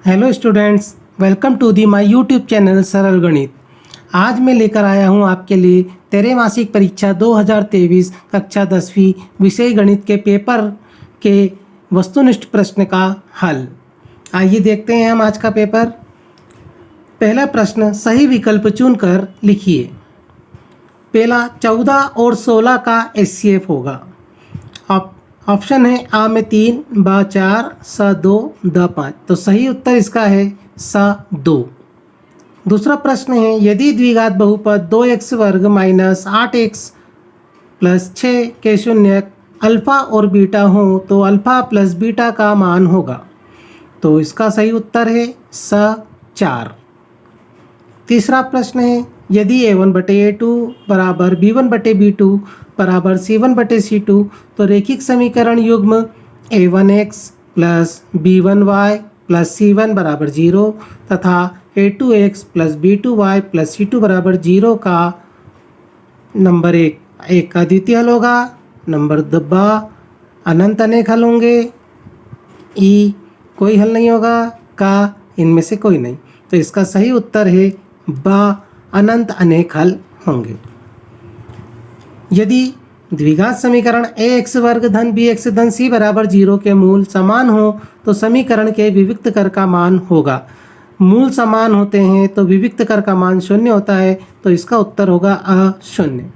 Hello students, welcome to the my YouTube channel Saral Ganit. आज मैं लेकर आया हूं आपके लिए त्रैमासिक परीक्षा 2023 कक्षा 10वीं विषय गणित के पेपर के वस्तुनिष्ठ प्रश्न का हल। आइए देखते हैं हम आज का पेपर। पहला प्रश्न, सही विकल्प चुनकर लिखिए। पहला 14 और 16 का एचसीएफ होगा। ऑप्शन है आ में 3, बा 4, स 2, द 5। तो सही उत्तर इसका है स 2। दूसरा प्रश्न है, यदि द्विघात बहुपद 2x वर्ग माइनस 8x प्लस 6 के शून्यक अल्फा और बीटा हो तो अल्फा प्लस बीटा का मान होगा। तो इसका सही उत्तर है स 4। तीसरा प्रश्न है, यदि a1/a2 बराबर b1/b2 बराबर c1/c2 तो रैखिक समीकरण युग्म a1x plus b1y plus c1 बराबर 0 तथा a2x plus b2y plus c2 बराबर 0 का नंबर एक का द्वितीय हल होगा। नंबर दब्बा अनंत अनेक हल होंगे। ई कोई हल नहीं होगा। का इनमें से कोई नहीं। तो इसका सही उत्तर है बा अनंत अनेक हल होंगे। यदि द्विघात समीकरण ax वर्ग धन bx धन c बराबर 0 के मूल समान हो तो समीकरण के विविक्त कर का मान होगा। मूल समान होते हैं तो विविक्त कर का मान 0 होता है, तो इसका उत्तर होगा अशून्य।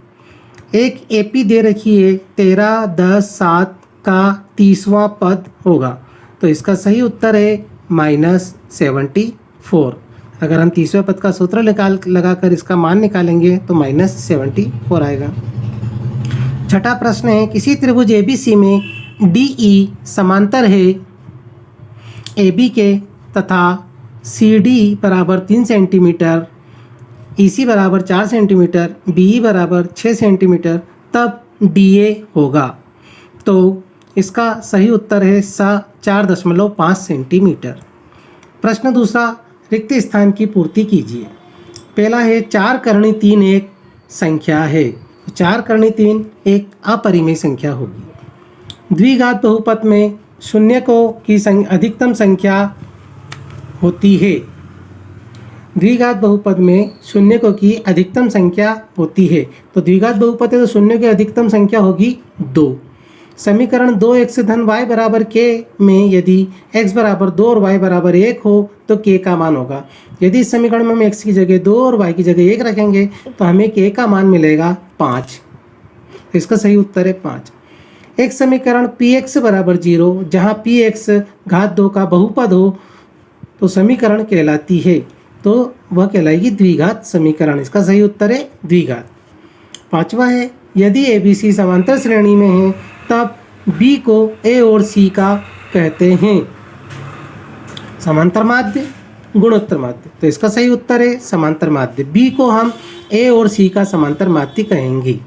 एक एपी दे रखी है 13, 10, 7 का 30वां पद होगा, तो इसका सही उत्तर है -74। अगर हम 30वें पद का सूत्र लगाकर इसका मान निकालेंगे तो -74 आएगा। छठा प्रश्न है, किसी त्रिभुज ABC में DE समांतर है AB के तथा CD बराबर 3 सेंटीमीटर, EC बराबर 4 सेंटीमीटर, BE बराबर 6 सेंटीमीटर, तब DA होगा। तो इसका सही उत्तर है 4.5 सेंटीमीटर। प्रश्न दूसरा, रिक्त स्थान की पूर्ति कीजिए। पहला है 4 कर्णी 3 एक संख्या है। 4 कर्णी 3 एक अपरिमेय संख्या होगी। द्विघात बहुपद में शून्यकों की अधिकतम संख्या होती है। द्विघात बहुपद में शून्यकों की अधिकतम संख्या होती है। तो द्विघात बहुपद है तो शून्य की अधिकतम संख्या होगी 2। समीकरण 2x धन y बराबर k में यदि x बराबर 2 और y बराबर 1 हो तो k का मान होगा। यदि इस समीकरण में हम x की जगह 2 और y की जगह 1 रखेंगे तो हमें k का मान मिलेगा 5। तो इसका सही उत्तर है 5। एक समीकरण px बराबर 0 जहाँ px घात 2 का बहुपद हो तो समीकरण कहलाती है, तो वह कहलाएगी द्विघात समीकरण। इसका सही उत्तर है द्विघात। पांचवा है, यदि ABC समांतर श्रेणी में है तब B को A और C का कहते हैं। समांतर माध्य, गुणोत्तर माध्य। तो इसका सही उत्तर है समांतर माध्य। B को हम A और C का समांतर माध्य कहेंगे।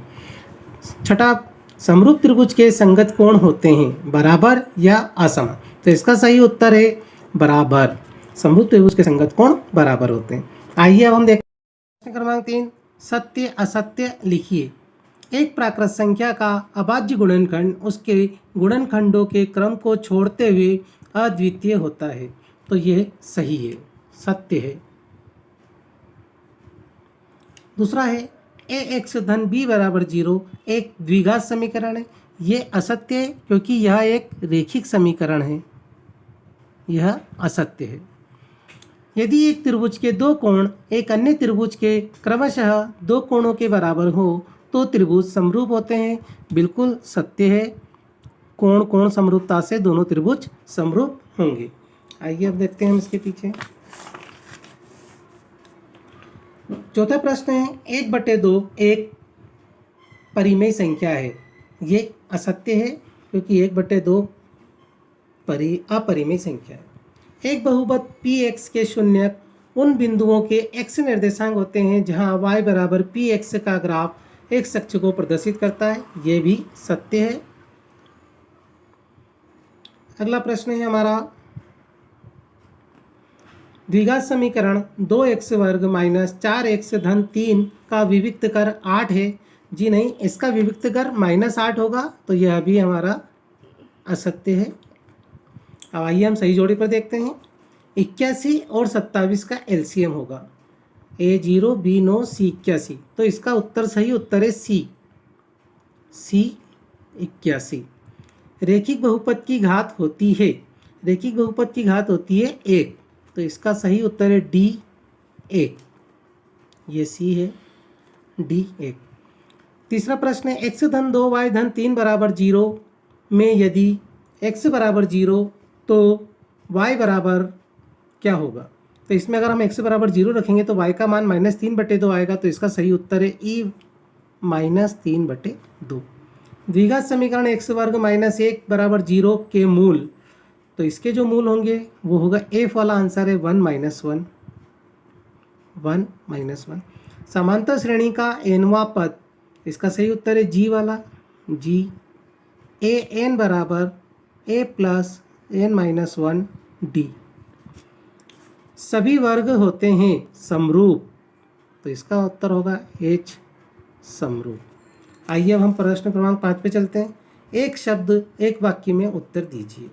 छठा, समरूप त्रिभुज के संगत कोण होते हैं बराबर या असमान। तो इसका सही उत्तर है बराबर। समरूप त्रिभुज के संगत कोण बराबर होते हैं। आइए अब हम देखते हैं प्रश्न क्रमांक 3, सत्य असत्य लिखिए। एक प्राकृत संख्या का अभाज्य गुणनखंड उसके गुणनखंडों के क्रम को छोड़ते हुए अद्वितीय होता है। तो यह सही है, सत्य है। दूसरा है ax धन b बराबर 0 एक द्विघात समीकरण है। यह असत्य है क्योंकि यह एक रैखिक समीकरण है। यह असत्य है। यदि एक त्रिभुज के दो कोण एक अन्य त्रिभुज के क्रमशः दो कोणों के बराबर हो तो त्रिभुज समरूप होते हैं। बिल्कुल सत्य है। कोण कोण समरूपता से दोनों त्रिभुज समरूप होंगे। आइए अब देखते हैं हम इसके पीछे। चौथा प्रश्न है, 1/2 एक परिमेय संख्या है। ये असत्य है क्योंकि 1/2 अपरिमेय संख्या है। एक बहुपद Px के शून्यक उन बिंदुओं के x निर्देशांक होते हैं जहां y बराबर Px का ग्राफ x अक्ष को प्रदर्शित करता है। यह भी सत्य है। अगला प्रश्न है हमारा, द्विघात समीकरण 2x वर्ग माइनस 4x धन 3 का विविक्त कर 8 है। जी नहीं, इसका विविक्त कर -8 होगा, तो यह भी हमारा असत्य है। अब आइए हम सही जोड़ी पर देखते हैं। 81 और 27 का एलसीएम होगा, A0 B9 C81, तो इसका उत्तर सही उत्तर है सी 81। रैखिक बहुपद की घात होती है, रैखिक बहुपद की घात होती है 1, तो इसका सही उत्तर है D 1, ये सी है D 1। तीसरा प्रश्न है x धन 2 y धन 3 बराबर 0 में यदि x बराबर 0 तो y बराबर क्या होगा। तो इसमें अगर हम x बराबर 0 रखेंगे तो y का मान -3/2 आएगा, तो इसका सही उत्तर है e -3/2। द्विघात समीकरण x वर्ग -1 बराबर 0 के मूल, तो इसके जो मूल होंगे वो होगा f वाला आंसर है 1 -1। समांतर श्रेणी का nवां पद, इसका सही उत्तर है g वाला, g a n बराबर a प्लस n-1 d। सभी वर्ग होते हैं समरूप, तो इसका उत्तर होगा h समरूप। आइए अब हम प्रश्न क्रमांक 5 पे चलते हैं। एक शब्द एक वाक्य में उत्तर दीजिए।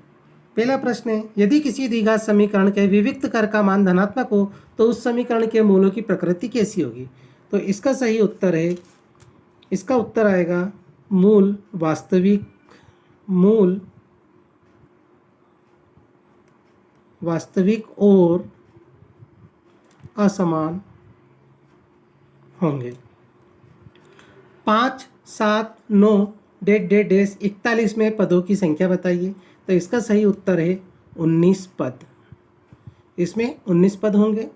पहला प्रश्न है, यदि किसी द्विघात समीकरण के विविक्त कर का मान धनात्मक हो तो उस समीकरण के मूलों की प्रकृति कैसी होगी। तो इसका सही उत्तर है, इसका उत्तर आएगा मूल वास्तविक और असमान होंगे। 5, 7, 9 डेश 41 में पदों की संख्या बताइए। तो इसका सही उत्तर है 19 पद। इसमें 19 पद होंगे।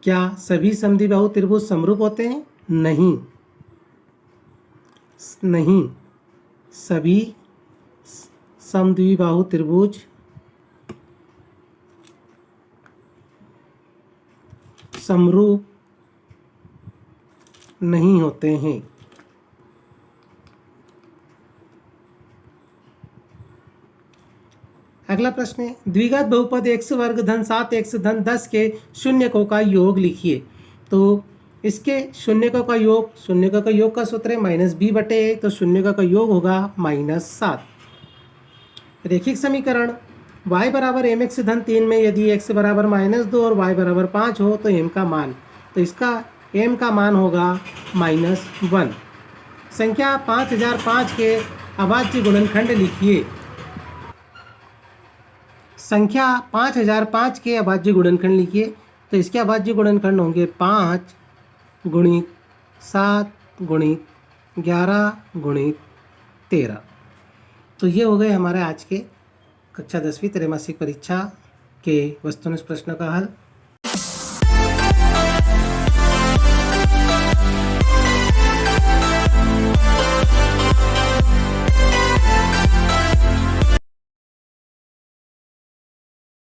क्या सभी समद्विबाहु त्रिभुज समरूप होते हैं? नहीं, सभी समद्विबाहु त्रिभुज समरूप नहीं होते हैं। अगला प्रश्न है, द्विघात बहुपद x वर्ग धन 7x धन 10 के शून्यकों का योग लिखिए। तो इसके शून्यकों का योग का सूत्र है -b/a, तो शून्यकों का योग होगा -7। रैखिक समीकरण y बराबर mx धन 3 में यदि x बराबर -2 और y बराबर 5 हो तो m का मान, तो इसका m का मान होगा -1। संख्या 5005 के अभाज्य गुणनखंड लिखिए। संख्या 5005 के अभाज्य गुणनखंड लिखिए। तो इसके अभाज्य गुणनखंड होंगे 5 गुणित 7 गुणित 11 गुणित 13। तो ये हो गए हमारे आज के कक्षा 10वीं त्रैमासिक परीक्षा के वस्तुनिष्ठ प्रश्नों का हल।